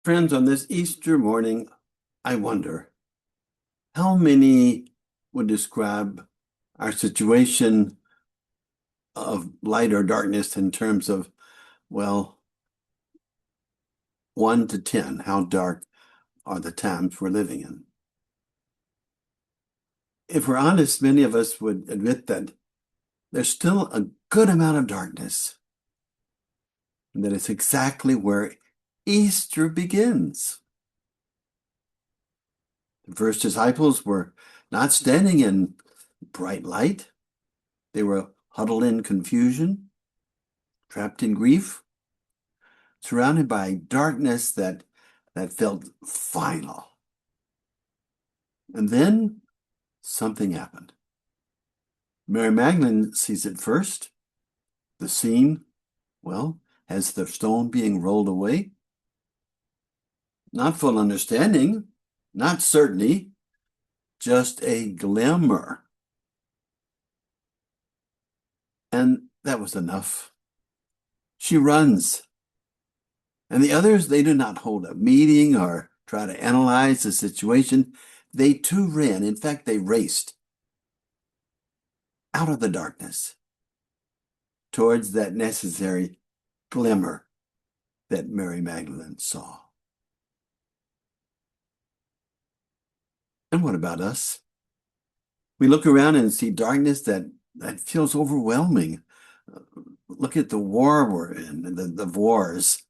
Friends, on this Easter morning, I wonder how many would describe our situation of light or darkness in terms of, well, 1 to 10. How dark are the times we're living in? If we're honest, many of us would admit that there's still a good amount of darkness, and that it's exactly where Easter begins. The first disciples were not standing in bright light. They were huddled in confusion, trapped in grief, surrounded by darkness that felt final. And then something happened. Mary Magdalene sees it first. The scene, well, has the stone being rolled away. Not full understanding, not certainty, just a glimmer. And that was enough. She runs. And the others, they do not hold a meeting or try to analyze the situation. They too ran. In fact, they raced out of the darkness towards that necessary glimmer that Mary Magdalene saw. And what about us? We look around and see darkness that feels overwhelming. Look at the war we're in, the wars,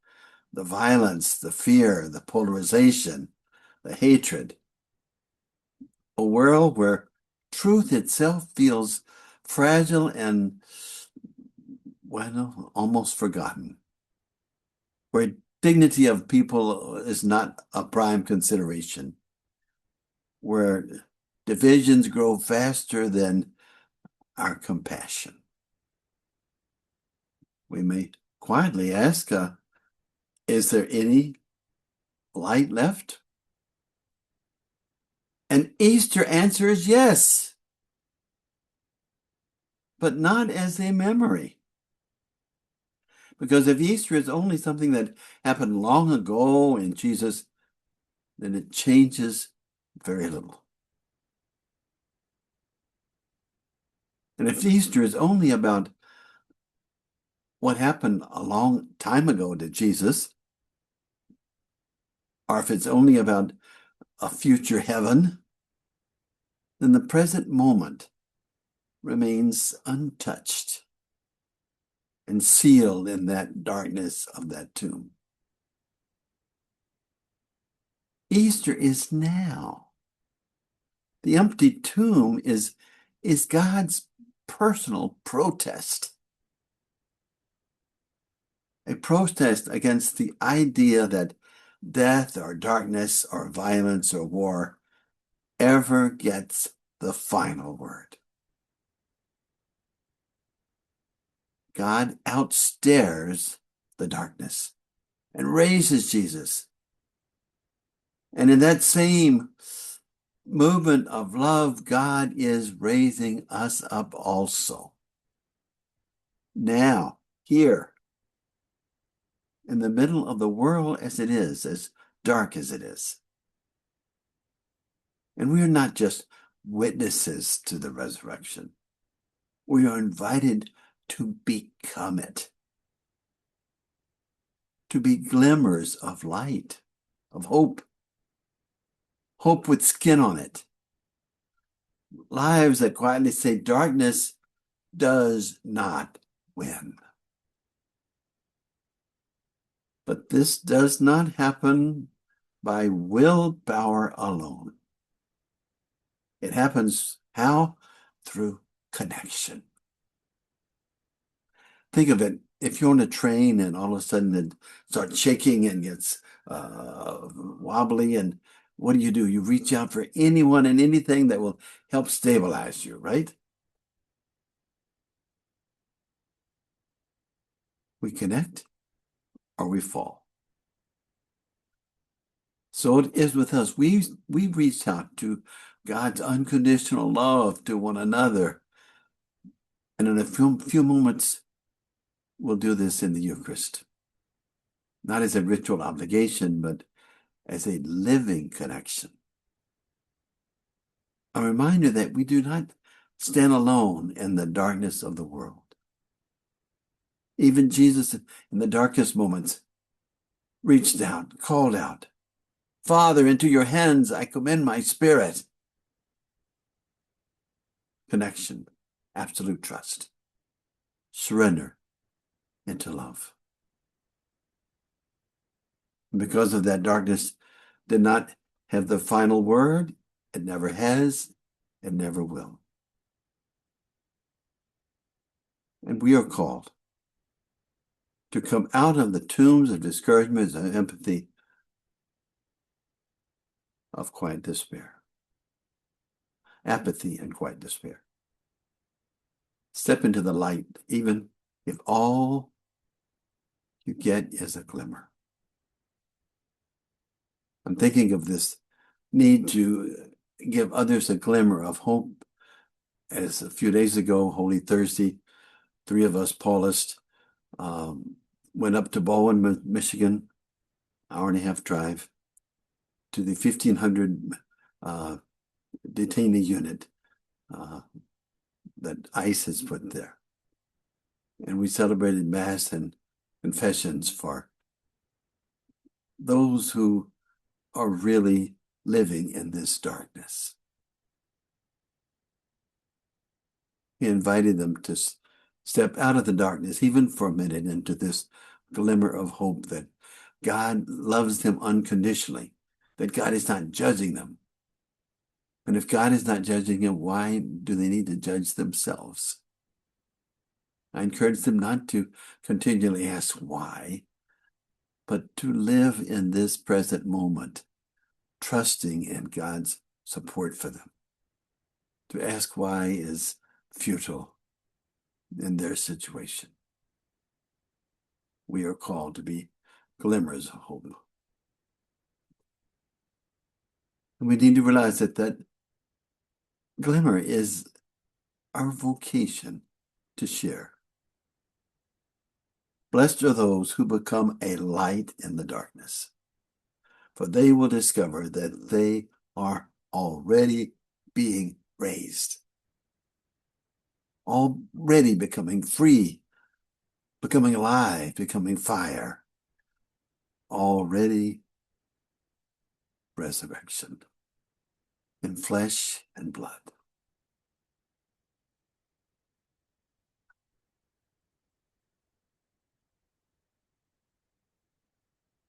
the violence, the fear, the polarization, the hatred. A world where truth itself feels fragile and, well, almost forgotten. Where dignity of people is not a prime consideration. Where divisions grow faster than our compassion. We may quietly ask, is there any light left? And Easter answer is yes, but not as a memory. Because if Easter is only something that happened long ago in Jesus, then it changes very little. And if Easter is only about what happened a long time ago to Jesus, or if it's only about a future heaven, then the present moment remains untouched and sealed in that darkness of that tomb. Easter is now. The empty tomb is God's personal protest. A protest against the idea that death or darkness or violence or war ever gets the final word. God outstares the darkness and raises Jesus. And in that same movement of love, God is raising us up also. Now, here, in the middle of the world as it is, as dark as it is. And we are not just witnesses to the resurrection. We are invited to become it. To be glimmers of light, of hope. Hope with skin on it. Lives that quietly say darkness does not win. But this does not happen by willpower alone. It happens how? Through connection. Think of it. If you're on a train and all of a sudden it starts shaking and gets wobbly, and what do? You reach out for anyone and anything that will help stabilize you, right? We connect or we fall. So it is with us. We reach out to God's unconditional love to one another. And in a few moments, we'll do this in the Eucharist. Not as a ritual obligation, but as a living connection. A reminder that we do not stand alone in the darkness of the world. Even Jesus, in the darkest moments, reached out, called out, "Father, into your hands I commend my spirit." Connection, absolute trust, surrender into love. And because of that, darkness did not have the final word. It never has, it never will. And we are called to come out of the tombs of discouragement and empathy, of quiet despair, apathy and quiet despair. Step into the light, even if all you get is a glimmer. I'm thinking of this need to give others a glimmer of hope. As a few days ago, Holy Thursday, 3 of us Paulists went up to Bowen, Michigan, hour-and-a-half drive, to the 1,500 detainee unit that ICE has put there. And we celebrated Mass and confessions for those who are really living in this darkness. He invited them to step out of the darkness, even for a minute, into this glimmer of hope that God loves them unconditionally, that God is not judging them. And if God is not judging them, why do they need to judge themselves? I encourage them not to continually ask why, but to live in this present moment, trusting in God's support for them. To ask why is futile in their situation. We are called to be glimmers of hope. And we need to realize that that glimmer is our vocation to share. Blessed are those who become a light in the darkness, for they will discover that they are already being raised, already becoming free, becoming alive, becoming fire, already resurrection in flesh and blood.